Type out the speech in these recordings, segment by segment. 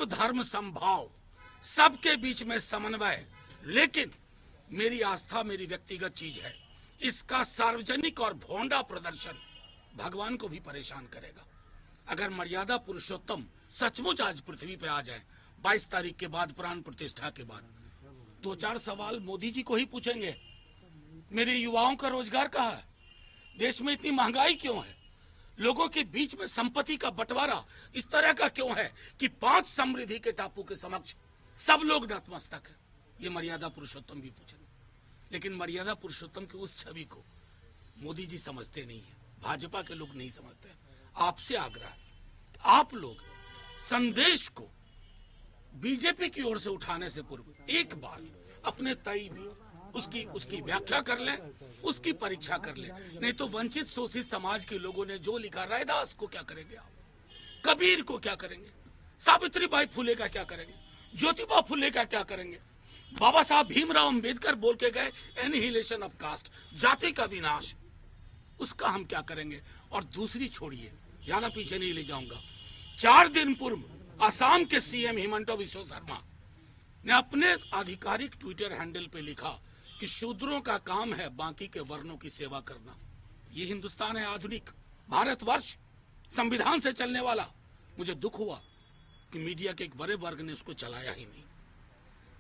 सब धर्म समभाव, सबके बीच में समन्वय। लेकिन मेरी आस्था मेरी व्यक्तिगत चीज है, इसका सार्वजनिक और भोंडा प्रदर्शन भगवान को भी परेशान करेगा। अगर मर्यादा पुरुषोत्तम सचमुच आज पृथ्वी पे आ जाए 22 तारीख के बाद, प्राण प्रतिष्ठा के बाद, 2-4 सवाल मोदी जी को ही पूछेंगे। मेरे युवाओं का रोजगार कहाँ है? देश में इतनी महंगाई क्यों है? लोगों के बीच में संपत्ति का बंटवारा इस तरह का क्यों है कि 5 समृद्धि के टापू के समक्ष सब लोग नतमस्तक है? ये मर्यादा पुरुषोत्तम भी पूछेंगे। लेकिन मर्यादा पुरुषोत्तम की उस छवि को मोदी जी समझते नहीं है, भाजपा के लोग नहीं समझते। आपसे आग्रह है, आप लोग संदेश को बीजेपी की ओर से उठाने से पूर्व एक बार अपने तय में उसकी व्याख्या कर लें, उसकी परीक्षा कर लें। नहीं तो वंचित शोषित समाज के लोगों ने जो लिखा, रैदास को क्या करेंगे आप, कबीर को क्या करेंगे, सावित्रीबाई फुले का क्या करेंगे, ज्योतिबा फुले का क्या करेंगे, बाबा साहब भीमराव अंबेडकर बोल के गए एनिहिलेशन ऑफ कास्ट, जाति का विनाश, उसका हम क्या करेंगे। और दूसरी छोड़िए, ज्यादा पीछे नहीं ले जाऊंगा, 4 दिन पूर्व असम के सीएम हिमंत बिस्वा शर्मा ने अपने आधिकारिक ट्विटर हैंडल पे लिखा कि शूद्रों का काम है बाकी के वर्णों की सेवा करना। ये हिंदुस्तान है आधुनिक भारतवर्ष, संविधान से चलने वाला। मुझे दुख हुआ कि मीडिया के एक बड़े वर्ग ने उसको चलाया ही नहीं।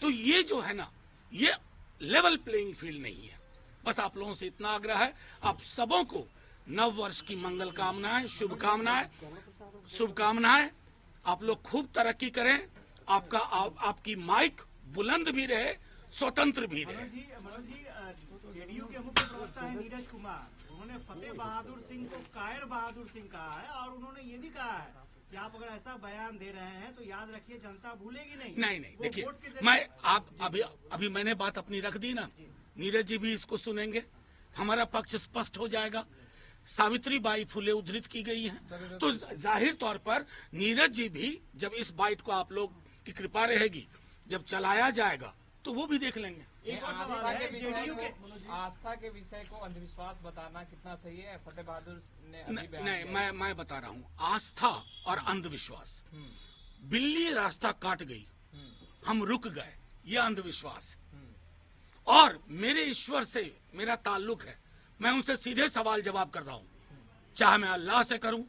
तो ये जो है ना, ये लेवल प्लेइंग फील्ड नहीं है। बस आप लोगों से इतना आग्रह है, आप सबों को नव वर्ष की मंगल कामनाएं, शुभकामनाएं। आप लोग खूब तरक्की करें, आपकी माइक बुलंद भी रहे, स्वतंत्र भी रहे। जेडीयू के मुख्य प्रवक्ता है नीरज कुमार, उन्होंने फतेह बहादुर सिंह को कायर बहादुर सिंह कहा है और उन्होंने ये भी कहा है कि आप अगर ऐसा बयान दे रहे हैं तो याद रखिए जनता भूलेगी नहीं। नहीं, देखिए मैं आप अभी मैंने बात अपनी रख दी ना, नीरज जी भी इसको सुनेंगे, हमारा पक्ष स्पष्ट हो जाएगा। सावित्रीबाई फुले उद्धृत की गई हैं, तो जाहिर तौर पर नीरज जी भी जब इस बाइट को आप लोग की कृपा रहेगी, जब चलाया जाएगा तो वो भी देख लेंगे। एक और सवाल है, जेडीयू के आस्था के विषय को अंधविश्वास बताना कितना सही है? फतेह बहादुर ने नहीं, मैं बता रहा हूँ, आस्था और अंधविश्वास, बिल्ली रास्ता काट गई, हम रुक गए, ये अंधविश्वास। और मेरे ईश्वर से मेरा ताल्लुक है, मैं उनसे सीधे सवाल जवाब कर रहा हूँ, चाहे मैं अल्लाह से करूं,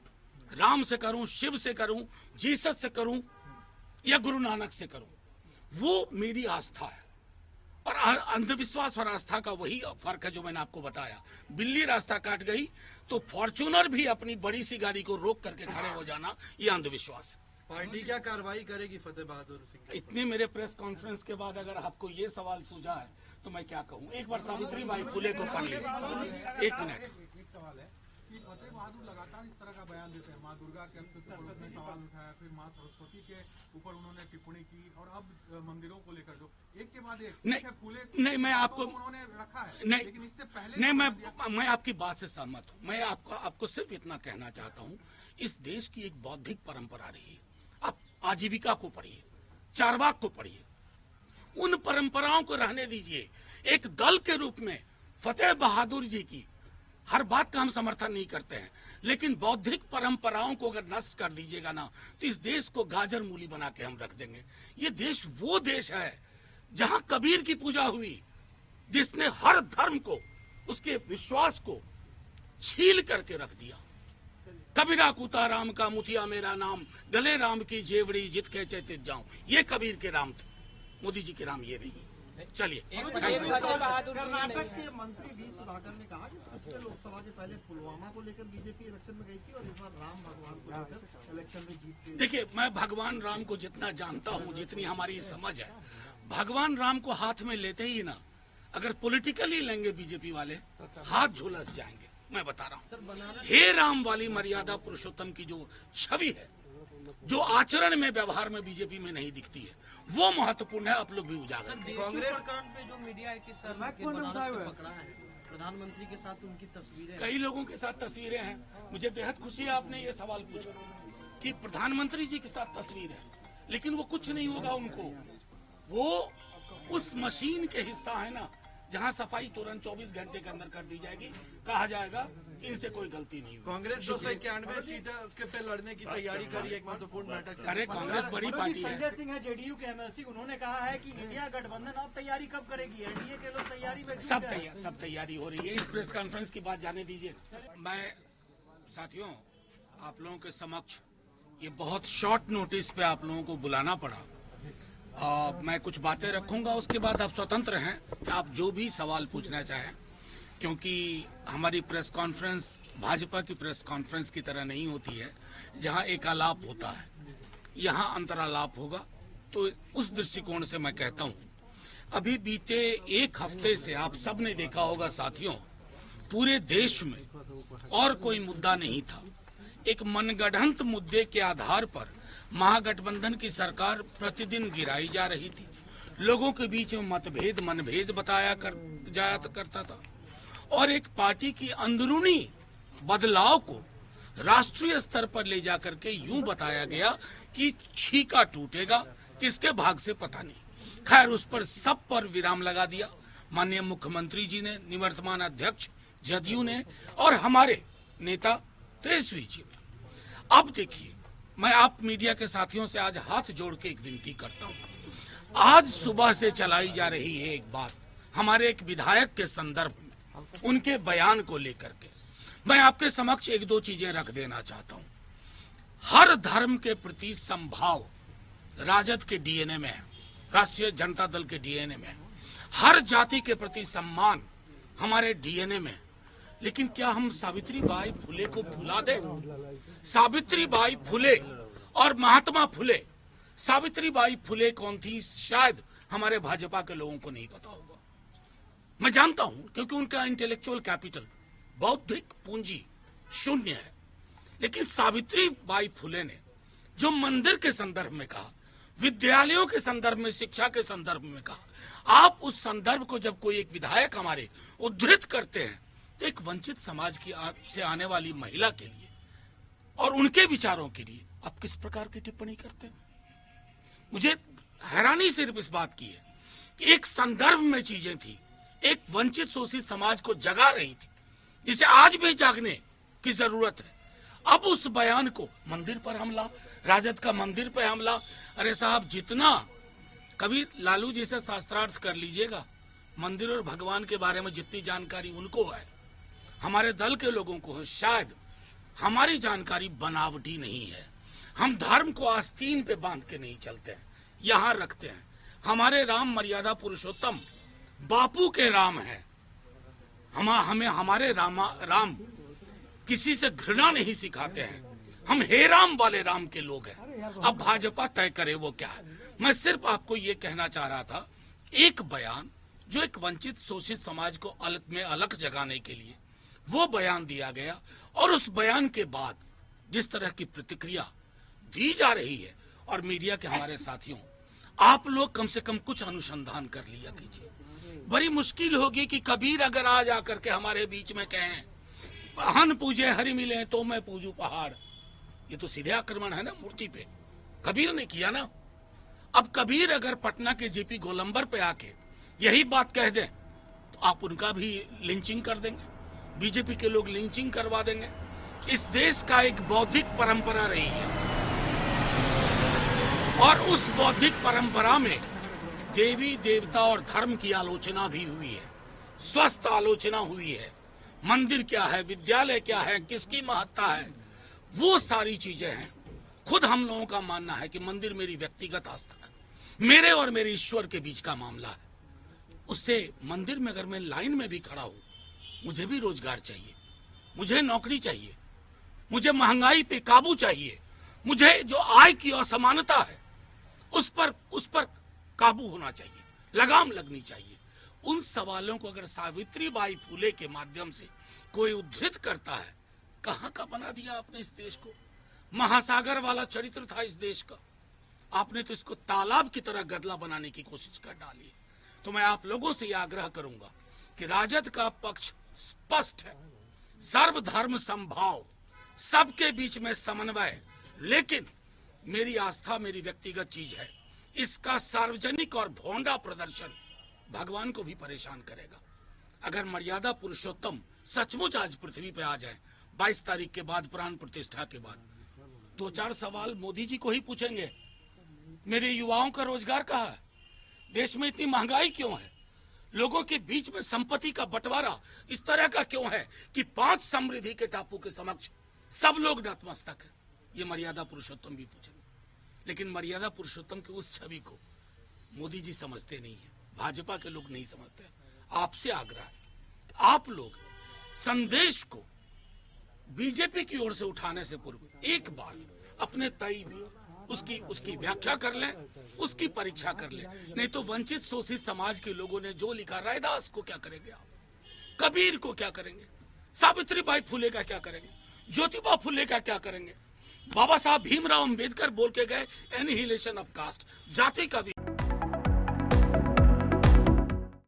राम से करूं, शिव से करूं, जीसस से करूं या गुरु नानक से करूं, वो मेरी आस्था है। और अंधविश्वास और आस्था का वही फर्क है जो मैंने आपको बताया। बिल्ली रास्ता काट गई तो फॉर्च्यूनर भी अपनी बड़ी सी गाड़ी को रोक करके खड़े हो जाना, ये अंधविश्वास है। पार्टी क्या कार्रवाई करेगी फतेह बहादुर सिंह? इतने मेरे प्रेस कॉन्फ्रेंस के बाद अगर आपको ये सवाल सूझा है तो मैं क्या कहूँ। एक बार सावित्रीबाई फुले को पढ़ लीजिए, 1 मिनट। एक सवाल है कि फतेह बहादुर लगातार इस तरह का बयान देते हैं, माँ दुर्गा के अस्तित्व पर उन्होंने सवाल उठाया, फिर माँ सरस्वती के ऊपर उन्होंने टिप्पणी की, और अब मंदिरों को लेकर जो एक के बाद एक नहीं, मैं आपको उन्होंने रखा है, नहीं, लेकिन इससे पहले नहीं, मैं आपकी बात से सहमत हूँ। मैं आपको सिर्फ इतना कहना चाहता हूँ, इस देश की एक बौद्धिक परंपरा रही है। आप आजीविका को पढ़िए, चारवाक को पढ़िए, उन परंपराओं को रहने दीजिए। एक दल के रूप में फतेह बहादुर जी की हर बात का हम समर्थन नहीं करते हैं, लेकिन बौद्धिक परंपराओं को अगर नष्ट कर दीजिएगा ना, तो इस देश को गाजर मूली बना के हम रख देंगे। ये देश वो देश है जहां कबीर की पूजा हुई, जिसने हर धर्म को, उसके विश्वास को छील करके रख दिया। कबीरा कुता राम का मुखिया मेरा नाम, गले राम की जेवड़ी जित के चैतित जाऊं, ये कबीर के राम थे, मोदी जी के राम ये नहीं। चलिए, कर्नाटक के मंत्री डी सुधाकर ने कहा कि पिछले लोकसभा के पहले पुलवामा को लेकर बीजेपी इलेक्शन में गई थी और इस बार राम भगवान को लेकर इलेक्शन में जीत गई। देखिए, मैं भगवान राम को जितना जानता हूँ, जितनी हमारी समझ है, भगवान राम को हाथ में लेते ही ना, अगर पॉलिटिकली लेंगे बीजेपी वाले, हाथ झुलस जाएंगे। मैं बता रहा हूँ, हे राम वाली मर्यादा पुरुषोत्तम की जो छवि है, जो आचरण में, व्यवहार में बीजेपी में नहीं दिखती है, वो महत्वपूर्ण है। आप लोग भी उजागर करें। कांग्रेस पे जो मीडिया है कि सर पकड़ा है, प्रधानमंत्री के साथ उनकी तस्वीरें, कई लोगों के साथ तस्वीरें हैं। मुझे बेहद खुशी है आपने ये सवाल पूछा कि प्रधानमंत्री जी के साथ तस्वीर है, लेकिन वो कुछ नहीं होगा उनको, वो उस मशीन के हिस्सा है ना जहां सफाई तुरंत 24 घंटे के अंदर कर दी जाएगी, कहा जाएगा कि इनसे कोई गलती नहीं हुई। कांग्रेस 291 सीट पे लड़ने की तैयारी कर रही है, एक महत्वपूर्ण बैठक। अरे कांग्रेस बड़ी पार्टी है। संजय सिंह है जेडीयू के एमएलसी, उन्होंने कहा है कि इंडिया गठबंधन अब तैयारी कब करेगी? एनडीए के लोग तैयारी में सब तैयारी हो रही है। इस प्रेस कॉन्फ्रेंस की बात जाने दीजिए। मैं साथियों आप लोगों के समक्ष ये बहुत शॉर्ट नोटिस पे आप लोगों को बुलाना पड़ा। मैं कुछ बातें रखूंगा, उसके बाद आप स्वतंत्र हैं कि आप जो भी सवाल पूछना चाहें, क्योंकि हमारी प्रेस कॉन्फ्रेंस भाजपा की प्रेस कॉन्फ्रेंस की तरह नहीं होती है जहां एकालाप होता है, यहां अंतरालाप होगा। तो उस दृष्टिकोण से मैं कहता हूं अभी बीते एक हफ्ते से आप सब ने देखा होगा साथियों, पूरे देश में और कोई मुद्दा नहीं था। एक मनगढ़ंत मुद्दे के आधार पर महागठबंधन की सरकार प्रतिदिन गिराई जा रही थी। लोगों के बीच में मतभेद मनभेद बताया जाया करता था और एक पार्टी की अंदरूनी बदलाव को राष्ट्रीय स्तर पर ले जाकर के यूं बताया गया कि छीका टूटेगा, किसके भाग से पता नहीं। खैर उस पर सब पर विराम लगा दिया माननीय मुख्यमंत्री जी ने, निवर्तमान अध्यक्ष जदयू ने और हमारे नेता तेजस्वी जी ने। अब देखिए, मैं आप मीडिया के साथियों से आज हाथ जोड़ के एक विनती करता हूं। आज सुबह से चलाई जा रही है एक बात हमारे एक विधायक के संदर्भ में, उनके बयान को लेकर के मैं आपके समक्ष एक दो चीजें रख देना चाहता हूं। हर धर्म के प्रति समभाव राजद के डीएनए में है, राष्ट्रीय जनता दल के डीएनए में है। हर जाति के प्रति सम्मान हमारे डीएनए में है। लेकिन क्या हम सावित्री बाई फुले को भुला दें? सावित्री बाई फुले और महात्मा फुले, सावित्री बाई फुले कौन थी शायद हमारे भाजपा के लोगों को नहीं पता होगा। मैं जानता हूं क्योंकि उनका इंटेलेक्चुअल कैपिटल, बौद्धिक पूंजी शून्य है। लेकिन सावित्री बाई फुले ने जो मंदिर के संदर्भ में कहा, विद्यालयों के संदर्भ में, शिक्षा के संदर्भ में कहा, आप उस संदर्भ को जब कोई एक विधायक हमारे उद्धृत करते हैं तो एक वंचित समाज की से आने वाली महिला के लिए और उनके विचारों के लिए आप किस प्रकार की टिप्पणी करते हैं? मुझे हैरानी सिर्फ इस बात की है कि एक संदर्भ में चीजें थी, एक वंचित शोषित समाज को जगा रही थी जिसे आज भी जागने की जरूरत है। अब उस बयान को मंदिर पर हमला, राजद का मंदिर पर हमला। अरे साहब, जितना कभी लालू जी से शास्त्रार्थ कर लीजिएगा, मंदिर और भगवान के बारे में जितनी जानकारी उनको है, हमारे दल के लोगों को है, शायद हमारी जानकारी बनावटी नहीं है। हम धर्म को आस्तीन पे बांध के नहीं चलते हैं, यहाँ रखते हैं। हमारे राम मर्यादा पुरुषोत्तम बापू के राम है। हमें हमारे राम किसी से घृणा नहीं सिखाते हैं। हम हे राम वाले राम के लोग हैं। अब भाजपा तय करे वो क्या है। मैं सिर्फ आपको ये कहना चाह रहा था, एक बयान जो एक वंचित शोषित समाज को अलग जगाने के लिए वो बयान दिया गया और उस बयान के बाद जिस तरह की प्रतिक्रिया दी जा रही है, और मीडिया के हमारे साथियों, आप लोग कम से कम कुछ अनुसंधान कर लिया कीजिए। बड़ी मुश्किल होगी कि कबीर अगर आ जाकर के हमारे बीच में कहें हन पूजे हरि मिले तो मैं पूजू पहाड़, ये तो सीधे आक्रमण है ना मूर्ति पे। कबीर ने किया ना। अब कबीर अगर पटना के जेपी गोलंबर पे आके यही बात कह दें तो आप उनका भी लिंचिंग कर देंगे, बीजेपी के लोग लिंचिंग करवा देंगे। इस देश का एक बौद्धिक परंपरा रही है और उस बौद्धिक परंपरा में देवी देवता और धर्म की आलोचना भी हुई है, स्वस्थ आलोचना हुई है। मंदिर क्या है, विद्यालय क्या है, किसकी महत्ता है, वो सारी चीजें हैं। खुद हम लोगों का मानना है कि मंदिर मेरी व्यक्तिगत आस्था है, मेरे और मेरे ईश्वर के बीच का मामला है। उससे मंदिर में अगर मैं लाइन में भी खड़ा हूं, मुझे भी रोजगार चाहिए, मुझे नौकरी चाहिए, मुझे महंगाई पे काबू चाहिए, मुझे जो आय की असमानता है उस पर काबू होना चाहिए, लगाम लगनी चाहिए। उन सवालों को अगर सावित्री बाई फुले के माध्यम से कोई उद्धृत करता है, कहां का बना दिया आपने इस देश को। महासागर वाला चरित्र था इस देश का, आपने तो इसको तालाब की तरह गदला बनाने की कोशिश कर डाली। तो मैं आप लोगों से यह आग्रह करूंगा कि राजद का पक्ष स्पष्ट है, सर्वधर्म समभाव, सबके बीच में समन्वय। लेकिन मेरी आस्था मेरी व्यक्तिगत चीज है, इसका सार्वजनिक और भोंडा प्रदर्शन भगवान को भी परेशान करेगा। अगर मर्यादा पुरुषोत्तम सचमुच आज पृथ्वी पे आ जाए 22 तारीख के बाद, प्राण प्रतिष्ठा के बाद, 2-4 सवाल मोदी जी को ही पूछेंगे। मेरे युवाओं का रोजगार कहाँ है? देश में इतनी महंगाई क्यों है? लोगों के बीच में संपत्ति का बंटवारा इस तरह का क्यों है कि 5 समृद्धि के टापू के समक्ष सब लोग नतमस्तक है? ये मर्यादा पुरुषोत्तम भी पूछेंगे। लेकिन मर्यादा पुरुषोत्तम की उस छवि को मोदी जी समझते नहीं है, भाजपा के लोग नहीं समझते। आपसे आग्रह है, आप लोग संदेश को बीजेपी की ओर से उठाने से पूर्व एक बार अपने तय में उसकी व्याख्या कर लें, उसकी परीक्षा कर लें। नहीं तो वंचित शोषित समाज के लोगों ने जो लिखा, रैदास को क्या करेंगे आप, कबीर को क्या करेंगे, सावित्रीबाई फुले का क्या करेंगे, ज्योतिबा फुले का क्या करेंगे? बाबा साहब भीमराव अंबेडकर बोल के गए, एनिहिलेशन ऑफ कास्ट, जाति का